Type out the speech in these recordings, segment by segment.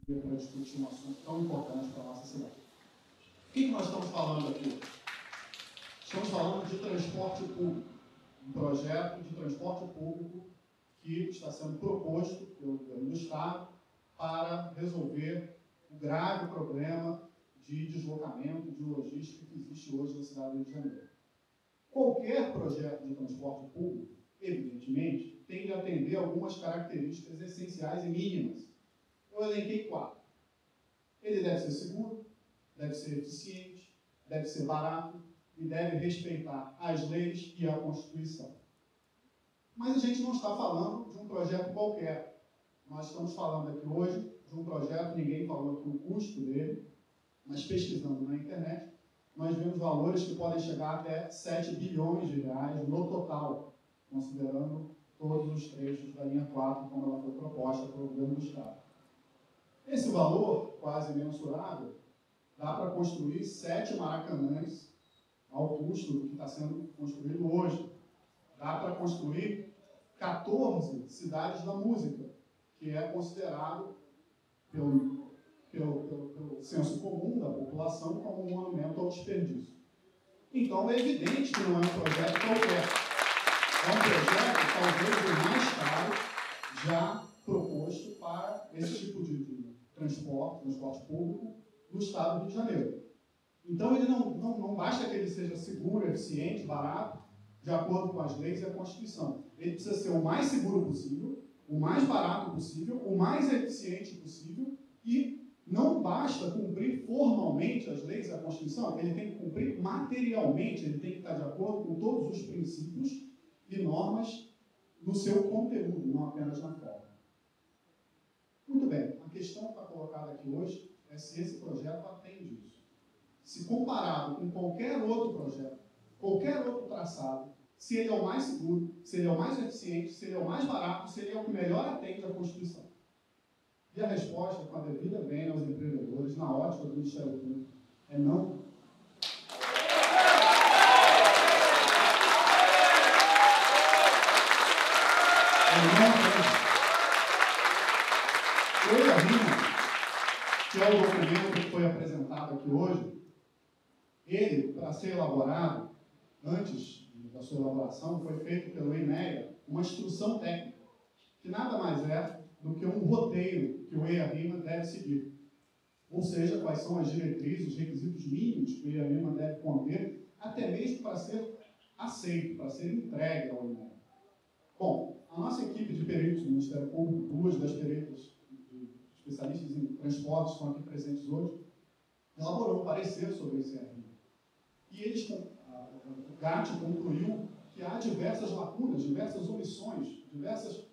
para discutir um assunto tão importante para a nossa cidade. O que nós estamos falando aqui? Estamos falando de transporte público, um projeto de transporte público que está sendo proposto pelo governo do Estado para resolver o grave problema de deslocamento, de logística que existe hoje na cidade do Rio de Janeiro. Qualquer projeto de transporte público, evidentemente, tem de atender algumas características essenciais e mínimas. Eu elenquei 4. Ele deve ser seguro, deve ser eficiente, deve ser barato e deve respeitar as leis e a Constituição. Mas a gente não está falando de um projeto qualquer. Nós estamos falando aqui hoje de um projeto, ninguém falou aqui o custo dele, mas pesquisando na internet, nós vemos valores que podem chegar até 7 bilhões de reais no total, considerando todos os trechos da linha 4, como ela foi proposta pelo governo do Estado. Esse valor, quase mensurável, dá para construir 7 maracanãs ao custo do que está sendo construído hoje. Dá para construir 14 cidades da música, que é considerado pelo senso comum da população como um monumento ao desperdício. Então, é evidente que não é um projeto qualquer. É um projeto, talvez, o mais caro já proposto para esse tipo de transporte público no estado do Rio de Janeiro. Então, ele não basta que ele seja seguro, eficiente, barato, de acordo com as leis e a Constituição. Ele precisa ser o mais seguro possível, o mais barato possível, o mais eficiente possível e não basta cumprir formalmente as leis e a Constituição, ele tem que cumprir materialmente, ele tem que estar de acordo com todos os princípios e normas no seu conteúdo, não apenas na forma. Muito bem, a questão que está colocada aqui hoje é se esse projeto atende isso. Se comparado com qualquer outro projeto, qualquer outro traçado, se ele é o mais seguro, se ele é o mais eficiente, se ele é o mais barato, se ele é o que melhor atende à Constituição. E a resposta, com a devida vênia aos empreendedores, na ótica do Ministério Público, é não. O EIA-RIMA, que é o documento que foi apresentado aqui hoje, ele, para ser elaborado, antes da sua elaboração, foi feito pelo INEA uma instrução técnica, que nada mais é do que um roteiro que o EIA-RIMA deve seguir. Ou seja, quais são as diretrizes, os requisitos mínimos que o EIA-RIMA deve conter, até mesmo para ser aceito, para ser entregue ao INEA. Bom, a nossa equipe de peritos do Ministério Público, 2 das peritas especialistas em transportes estão aqui presentes hoje, elaborou um parecer sobre esse EIA-RIMA. E eles, o GAT concluiu que há diversas lacunas, diversas omissões, diversas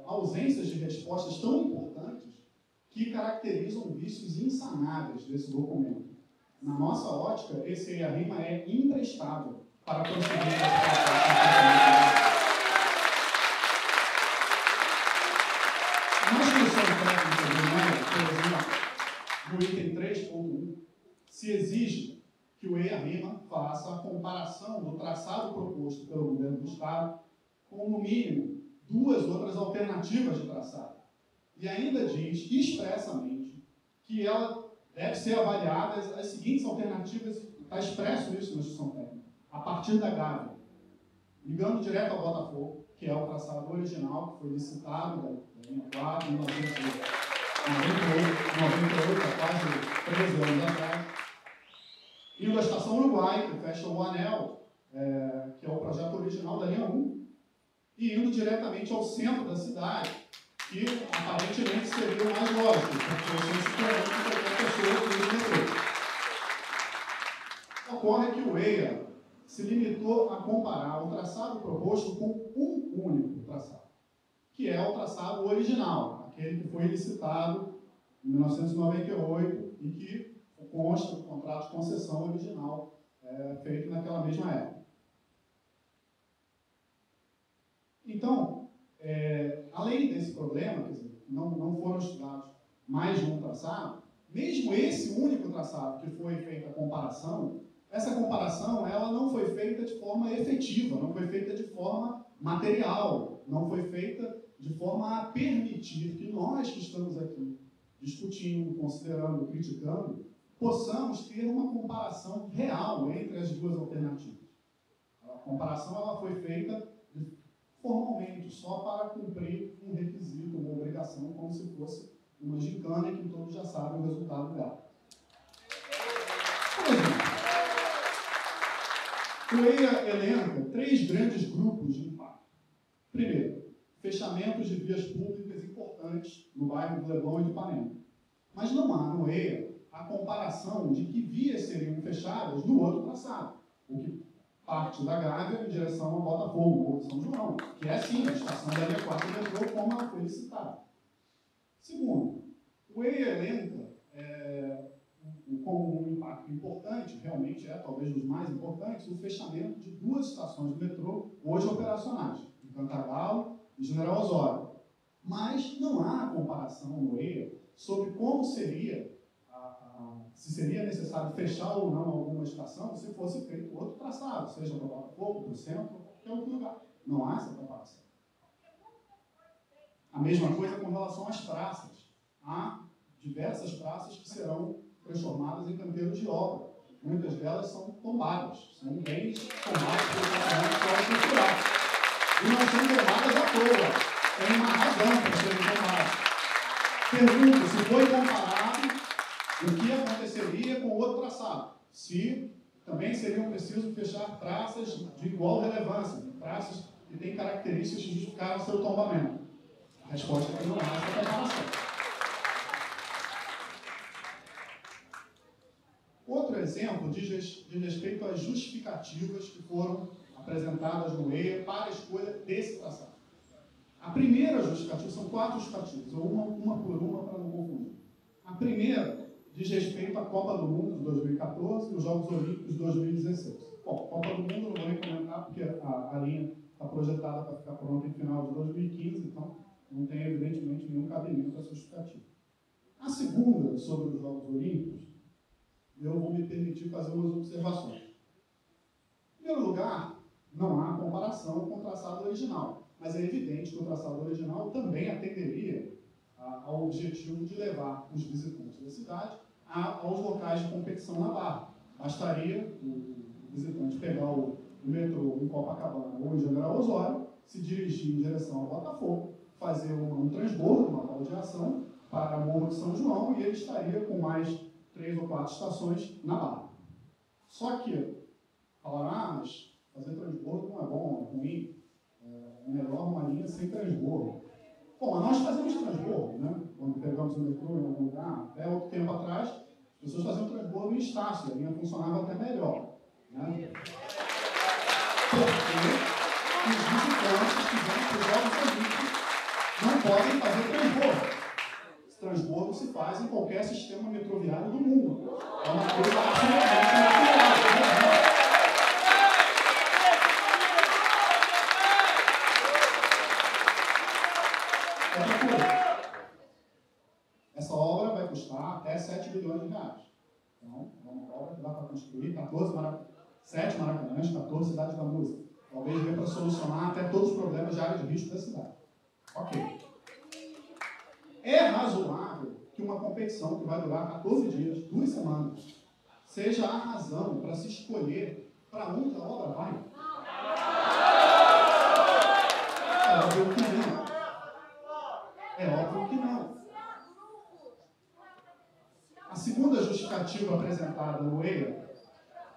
ausências de respostas tão importantes que caracterizam vícios insanáveis desse documento. Na nossa ótica, esse EIA-RIMA é imprestável para conseguir na instrução técnica do INEA, por exemplo, no item 3.1, se exige que o EIA-RIMA faça a comparação do traçado proposto pelo governo do Estado com, no mínimo, 2 outras alternativas de traçado. E ainda diz expressamente que ela deve ser avaliada as seguintes alternativas, está expresso isso na instrução técnica, a partir da Gávea, ligando direto ao Botafogo, que é o traçado original, que foi licitado da linha 4, em 98, há quase 13 anos atrás, indo à Estação Uruguai, que fecha o anel, que é o projeto original da linha 1, e indo diretamente ao centro da cidade, que aparentemente seria o mais lógico, porque eu sou diferente de qualquer pessoa que usa metrô. Ocorre que o EIA se limitou a comparar o traçado proposto com um único traçado, que é o traçado original, aquele que foi licitado em 1998 e que consta do contrato de concessão original feito naquela mesma época. Então, além desse problema, quer dizer, não foram estudados mais de um traçado, mesmo esse único traçado que foi feita a comparação, essa comparação ela não foi feita de forma efetiva, não foi feita de forma material, não foi feita de forma a permitir que nós que estamos aqui discutindo, considerando, criticando, possamos ter uma comparação real entre as duas alternativas. A comparação ela foi feita formalmente, só para cumprir um requisito, uma obrigação, como se fosse uma gincana que todos já sabem o resultado dela. Por exemplo, o EIA elenca 3 grandes grupos de impacto. Primeiro, fechamentos de vias públicas importantes no bairro do Leblon e do Ipanema. Mas não há no EIA a comparação de que vias seriam fechadas no outro traçado, o que parte da Gávea em direção ao Botafogo, ou São João, que é sim a estação da linha 4 do metrô, como ela foi licitada. Segundo, o EIA elenca como um impacto importante, realmente talvez dos mais importantes, o fechamento de 2 estações do metrô hoje operacionais, em Cantagalo e General Osório. Mas não há comparação no EIA sobre como seria, se seria necessário fechar ou não alguma estação se fosse feito outro traçado, seja para o Botafogo, para o centro, ou qualquer outro lugar. Não há essa comparação. A mesma coisa com relação às praças. Há diversas praças que serão transformadas em canteiros de obra. Muitas delas são tombadas, são bens tomados pelo patrimônio cultural. E não são tombadas à toa. Tem uma razão para serem tomadas. Pergunto se foi comparado o que aconteceria com o outro traçado. Se também seriam precisos fechar praças de igual relevância, praças que têm características que justificaram seu tombamento. A resposta é que não há essa comparação. Outro exemplo diz respeito às justificativas que foram apresentadas no EIA para a escolha desse traçado. A primeira justificativa, são 4 justificativas, ou uma por uma para não confundir. A primeira diz respeito à Copa do Mundo de 2014 e os Jogos Olímpicos de 2016. Bom, Copa do Mundo eu não vou nem comentar, porque a linha está projetada para ficar pronta em final de 2015, então não tem evidentemente nenhum cabimento essa justificativa. A segunda, sobre os Jogos Olímpicos, eu vou me permitir fazer umas observações. Em primeiro lugar, não há comparação com o traçado original, mas é evidente que o traçado original também atenderia ao objetivo de levar os visitantes da cidade aos locais de competição na Barra. Bastaria o visitante pegar o metrô em Copacabana ou em General Osório, se dirigir em direção ao Botafogo, fazer um transbordo, uma baldeação, para Morro de São João, e ele estaria com mais 3 ou 4 estações na Barra. Só que, falaram, mas fazer transbordo não é bom, é ruim, é melhor uma linha sem transbordo. Bom, nós fazemos transbordo, né? Quando pegamos o metrô em algum lugar, até outro tempo atrás, as pessoas faziam transbordo em Estácio, a linha funcionava até melhor. Né? Porque os visitantes que vêm para os Jogos Olímpicos não podem fazer transbordo. Transbordo se faz em qualquer sistema metroviário do mundo. É uma coisa absolutamente natural. Outra coisa. Essa obra vai custar até 7 bilhões de reais. Então, é uma obra que dá para construir 7 Maracanãs, 14 cidades da música. Talvez dê para solucionar até todos os problemas de área de risco da cidade. Ok. É razoável que uma competição que vai durar 14 dias, 2 semanas, seja a razão para se escolher para onde a obra vai? É óbvio que não. É óbvio que não. A segunda justificativa apresentada no EIA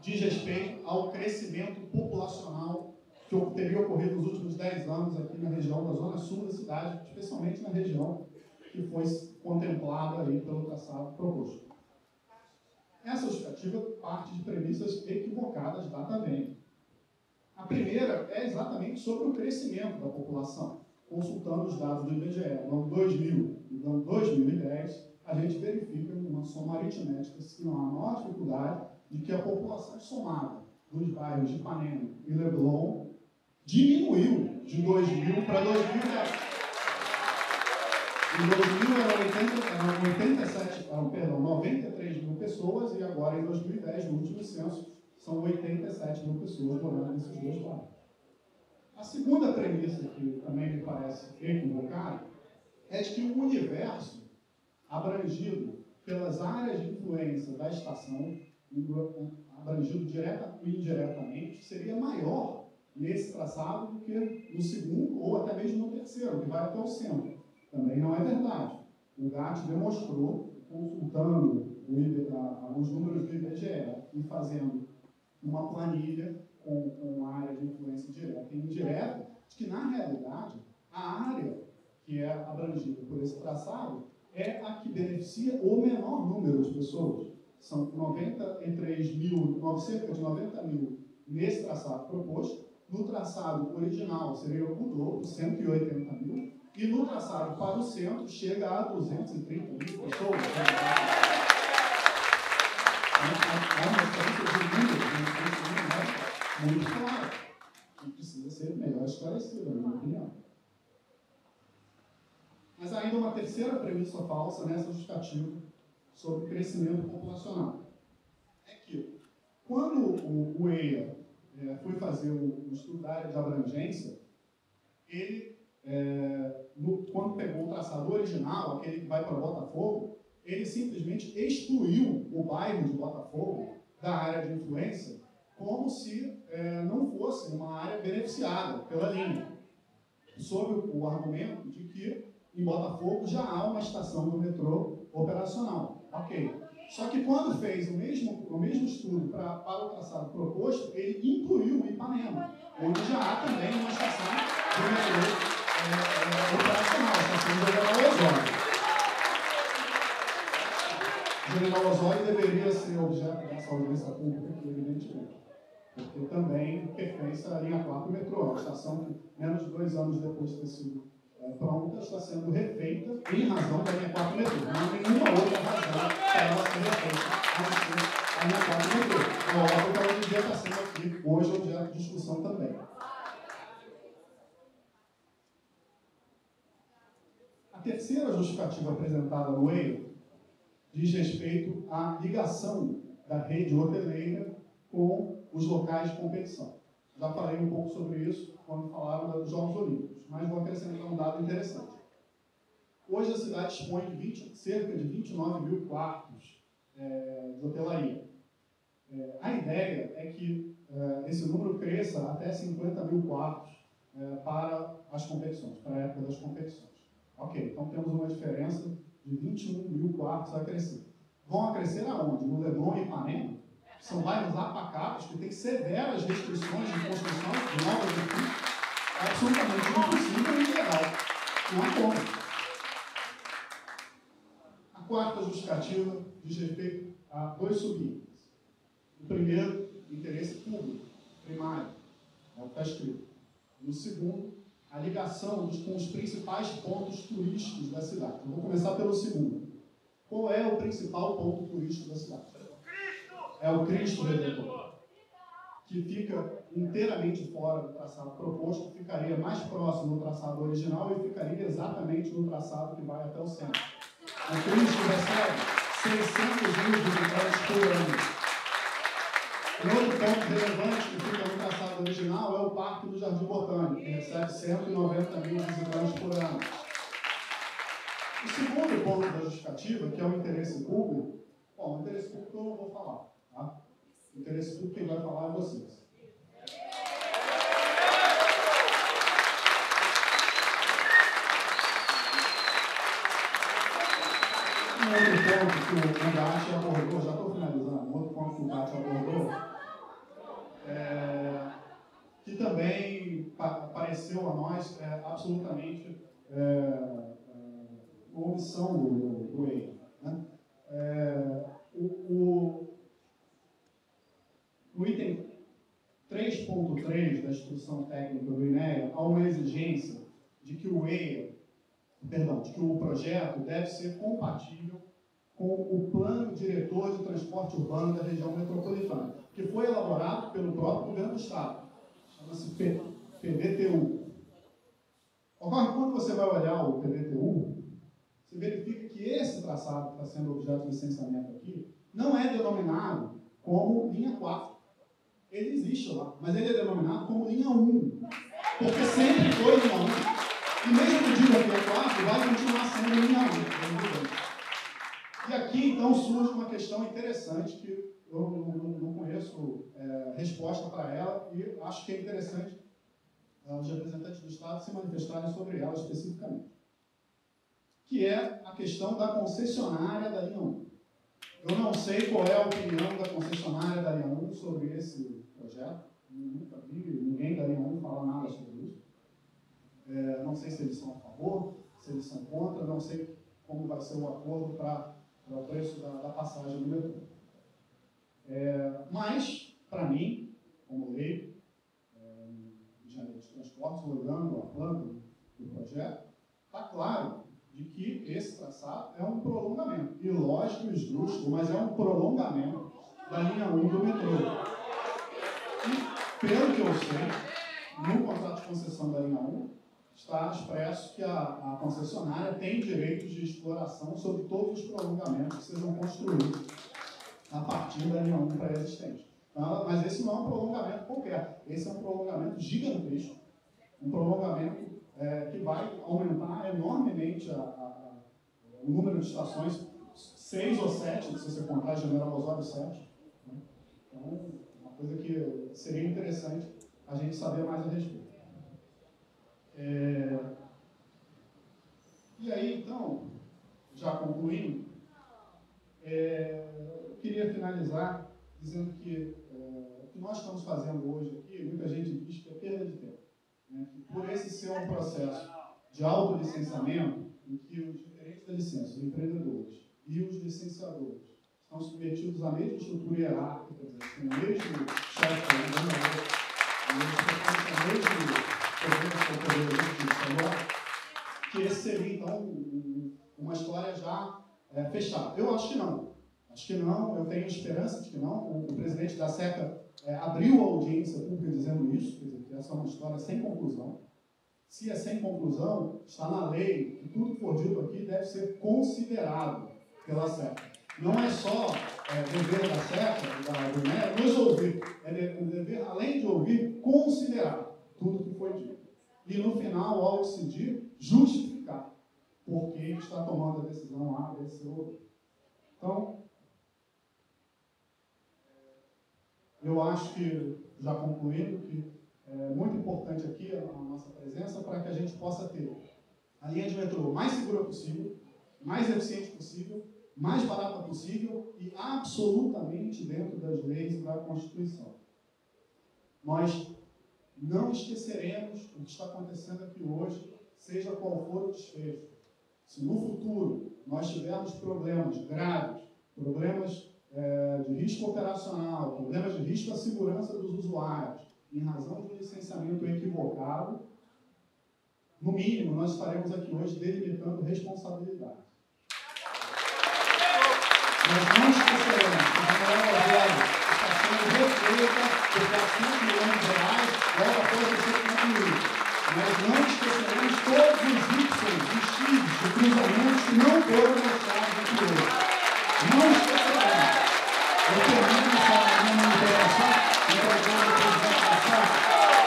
diz respeito ao crescimento populacional que teria ocorrido nos últimos 10 anos aqui na região da zona sul da cidade, especialmente na região que foi contemplada aí pelo traçado proposto. Essa justificativa parte de premissas equivocadas da bem. A primeira é exatamente sobre o crescimento da população. Consultando os dados do IBGE no ano 2000 e no ano 2010, a gente verifica uma soma aritmética que não há a menor dificuldade de que a população somada dos bairros de Ipanema e Leblon diminuiu de 2000 para 2010. Em 2000 eram 93 mil pessoas e agora em 2010, no último censo, são 87 mil pessoas morando nesses 2 bairros. A segunda premissa que também me parece equivocada é de que o universo abrangido pelas áreas de influência da estação, abrangido direta e indiretamente, seria maior nesse traçado do que no segundo ou até mesmo no terceiro, que vai até o centro. Também não é verdade. O GAT demonstrou, consultando os números do IBGE e fazendo uma planilha com a área de influência direta e indireta, de que, na realidade, a área que é abrangida por esse traçado é a que beneficia o menor número de pessoas. São 93 mil, cerca de 90 mil nesse traçado proposto. No traçado original seria o dobro, 180 mil. E no traçado para o centro chega a 230 mil pessoas. É uma diferença de número muito clara. E precisa ser melhor esclarecida, na minha opinião. Mas ainda uma terceira premissa falsa nessa justificativa sobre o crescimento populacional. É que, quando o EIA foi fazer o estudo da área de abrangência, ele, quando pegou o traçado original, aquele que vai para Botafogo, ele simplesmente excluiu o bairro de Botafogo da área de influência como se não fosse uma área beneficiada pela linha, sob o argumento de que em Botafogo já há uma estação do metrô operacional. Ok. Só que quando fez o mesmo estudo para o traçado proposto, ele incluiu o Ipanema, onde já há também uma estação do metrô operacional, a estação de General Osório. General Osório deveria ser objeto dessa audiência pública aqui, evidentemente, porque também pertence à linha 4 do metrô, uma estação que, menos de 2 anos depois de ter sido pronta, está sendo refeita em razão da linha 4 do metrô. Não há nenhuma outra razão para ela ser refeita a linha 4 do metrô. É óbvio que ela devia estar sendo aqui hoje objeto de discussão também. A terceira justificativa apresentada no EIA diz respeito à ligação da rede hoteleira com os locais de competição. Já falei um pouco sobre isso quando falaram dos Jogos Olímpicos, mas vou acrescentar um dado interessante. Hoje a cidade dispõe de cerca de 29 mil quartos de hotelaria. A ideia é que esse número cresça até 50 mil quartos para as competições, para a época das competições. Ok, então temos uma diferença de 21 mil quartos a crescer. Vão a crescer aonde? No Leblon e Ipanema? São bairros apacados que têm severas restrições de construção de novos edifícios, absolutamente impossível e ilegal. Não há como. A quarta justificativa diz respeito a 2 subitens. O primeiro, interesse público, primário, é o que está escrito. E o segundo, a ligação com os principais pontos turísticos da cidade. Eu vou começar pelo segundo. Qual é o principal ponto turístico da cidade? É o Cristo Redentor, que fica inteiramente fora do traçado proposto, ficaria mais próximo do traçado original e ficaria exatamente no traçado que vai até o centro. O Cristo recebe 600 mil visitantes por ano. Um outro ponto relevante que fica no traçado original é o Parque do Jardim Botânico, que recebe 190 mil visitantes por ano. O segundo ponto da justificativa, que é o interesse público, bom, o interesse público eu não vou falar. Tá? O interesse público quem vai falar é vocês. Um outro ponto que o GAT abordou, já estou finalizando, um outro ponto que o GAT abordou, que também pareceu a nós absolutamente uma omissão do EIA. Né? No item 3.3 da instrução técnica do INEA, há uma exigência de que de que o projeto deve ser compatível com o Plano Diretor de Transporte Urbano da Região Metropolitana, que foi elaborado pelo próprio Governo do Estado. Chama-se PDTU. Agora, quando você vai olhar o PDTU, você verifica que esse traçado que está sendo objeto de licenciamento aqui não é denominado como linha 4. Ele existe lá, mas ele é denominado como linha 1, porque sempre foi linha 1. E mesmo que diga linha 4, vai continuar sendo linha 1. aqui, então, surge uma questão interessante que eu não conheço resposta para ela e acho que é interessante os representantes do Estado se manifestarem sobre ela especificamente, que é a questão da concessionária da linha 1. Eu não sei qual é a opinião da concessionária da linha 1 sobre esse projeto, nunca vi ninguém da linha 1 falar nada sobre isso. Não sei se eles são a favor, se eles são contra, não sei como vai ser o acordo para o preço da passagem do metrô. Mas, para mim, como leigo, engenheiro de transportes, olhando a planta do projeto, está claro de que esse traçado é um prolongamento, e lógico e justo, mas é um prolongamento da linha 1 do metrô. E, pelo que eu sei, no contrato de concessão da linha 1, está expresso que a concessionária tem direitos de exploração sobre todos os prolongamentos que sejam construídos a partir da linha 1 pré-existente. Mas esse não é um prolongamento qualquer, esse é um prolongamento gigantesco, um prolongamento que vai aumentar enormemente o número de estações, 6 ou 7, se você contar General Osório 7. Né? Então, uma coisa que seria interessante a gente saber mais a respeito. E aí, então, já concluindo, eu queria finalizar dizendo que o que nós estamos fazendo hoje aqui, muita gente diz que é perda de tempo. Né? Que por esse ser um processo de autolicenciamento, em que os diferentes da licença, os empreendedores e os licenciadores estão submetidos à mesma estrutura hierárquica, quer dizer, com o mesmo chefe, que esse seria, então, uma história já fechada. Eu acho que não. Acho que não, eu tenho esperança de que não. O presidente da SECA abriu a audiência pública dizendo isso, quer dizer, que essa é uma história sem conclusão. Se é sem conclusão, está na lei que tudo que for dito aqui deve ser considerado pela SECA. Não é só dever da SECA, do MER, nos ouvir. É dever, além de ouvir, considerar tudo que foi dito. E, no final, ao decidir, justificar por que está tomando a decisão A, B, C ou D. Então, eu acho que, já concluindo, que é muito importante aqui a nossa presença para que a gente possa ter a linha de metrô mais segura possível, mais eficiente possível, mais barata possível e absolutamente dentro das leis e da Constituição. Nós não esqueceremos o que está acontecendo aqui hoje, seja qual for o desfecho. Se no futuro nós tivermos problemas graves, problemas de risco operacional, problemas de risco à segurança dos usuários, em razão de um licenciamento equivocado, no mínimo, nós estaremos aqui hoje delimitando responsabilidades. Nós não esqueceremos que a General Osório está sendo refeita por R$400 milhões, logo após o ser concluído. Nós não esqueceremos todos os Y, os X, de cruzamentos que não foram mostrados aqui hoje. Não esqueceremos. Eu termino essa minha interação,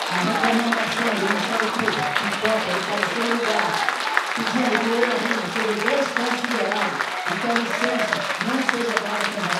a recomendação do Ministério Público, que importa, ele fala em todo lugar, pedindo que o erro sobre 2 pontos liberados, então, licença, não seja dada para